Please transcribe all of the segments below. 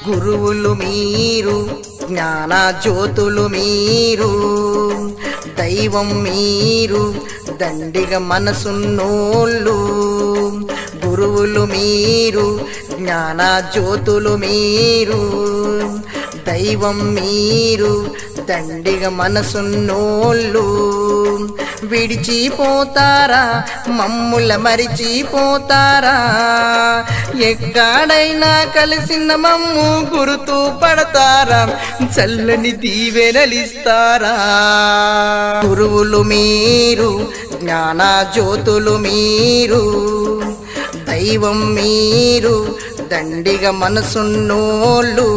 గురువులు మీరు, జ్ఞాన జ్యోతులు మీరు, దైవం మీరు, దండిగా మనసున్నోళ్ళు. గురువులు మీరు, జ్ఞాన జ్యోతులు మీరు, దైవం మీరు, దండిగా మనసున్నోళ్ళు. విడిచిపోతారా, మమ్ముల మరిచిపోతారా? ఎక్కడైనా కలిసిన మమ్ము గుర్తు పడతారా? చల్లని దీవెనలిస్తారా? గురువులు మీరు, జ్ఞాన జ్యోతులు మీరు, దైవం మీరు, దండిగా మనసున్నోళ్ళు.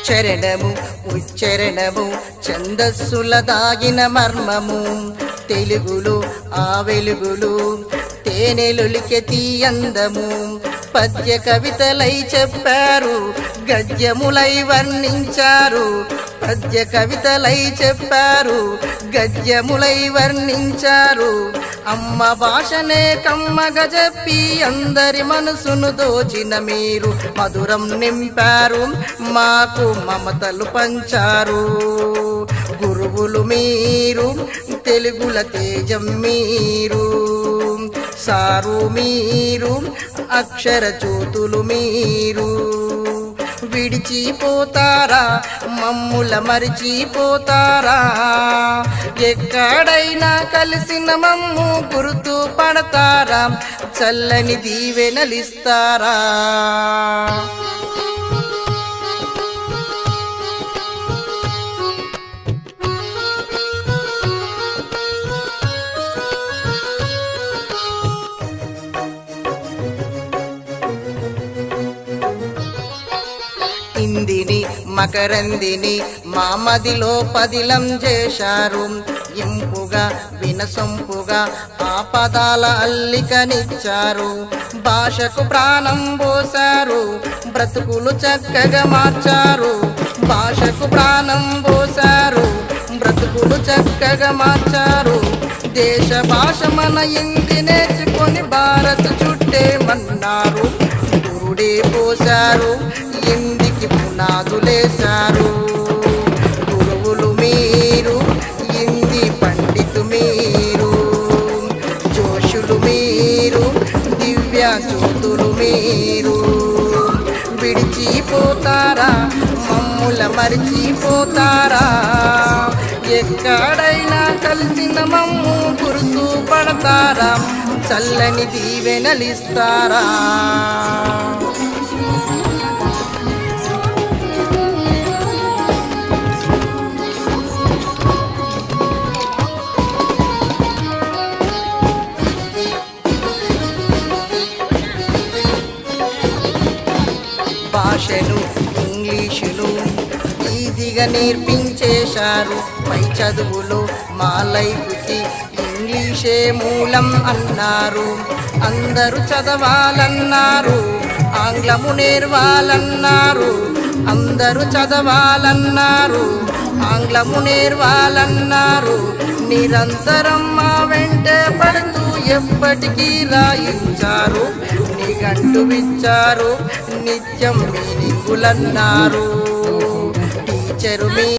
చరణము ఉచ్చరణము ఛందస్సుల దాగిన మర్మము, తెలుగులో ఆ వెలుగులు తేనెలులికె తీయందము. పద్య కవితలై చెప్పారు, గద్యములై వర్ణించారు. పద్య కవితలై చెప్పారు, గద్యములై వర్ణించారు. అమ్మ భాషనే కమ్మగ చెప్పి అందరి మనసును దోచిన మీరు మధురం నింపారు, మాకు మమతలు పంచారు. గురువులు మీరు, తెలుగుల తేజం మీరు, సారు మీరు, అక్షర జ్యోతులు మీరు. విడిచిపోతారా, మమ్ముల మరిచిపోతారా? ఎక్కడైనా కలిసిన మమ్ము గుర్తు పడతారా? చల్లని దీవెనలిస్తారా? ఇందిని మకరందిని మా మదిలో పదిలం చేశారు. ఇంపుగా వినసొంపుగా ఆ పదాల అల్లికనిచ్చారు. భాషకు ప్రాణం పోశారు, బ్రతుకులు చక్కగా మార్చారు. భాషకు ప్రాణం పోశారు, బ్రతుకులు చక్కగా మార్చారు. దేశ భాష మన ఇంటి నేర్చుకొని భారత్ చుట్టేమన్నారు. గురుడే పోశారు, ఇంటికి పునాదులేశారు. గురువులు మీరు, హిందీ పండితు మీరు, జోషులు మీరు, దివ్య జ్యోతులు మీరు. విడిచిపోతారా, మమ్ముల మరిచిపోతారా? ఎక్కడైనా కలిసిన మమ్ము గుర్తు పడతారా? చల్లని దీవెనలిస్తారా? భాషను ఇంగ్లీషును ఈజీగా నేర్పించేశారు. పై చదువులో మా లైఫ్కి ఇంగ్లీషే మూలం అన్నారు. అందరూ చదవాలన్నారు, ఆంగ్లము నేర్వాలన్నారు. అందరూ చదవాలన్నారు, ఆంగ్లము నేర్వాలన్నారు. నిరంతరం మా వెంటే పడుతూ ఎప్పటికీ రాయించారు. నిఘంటు ఇచ్చారు, నిత్యం మీనింగులన్నారు. టీచరు మీ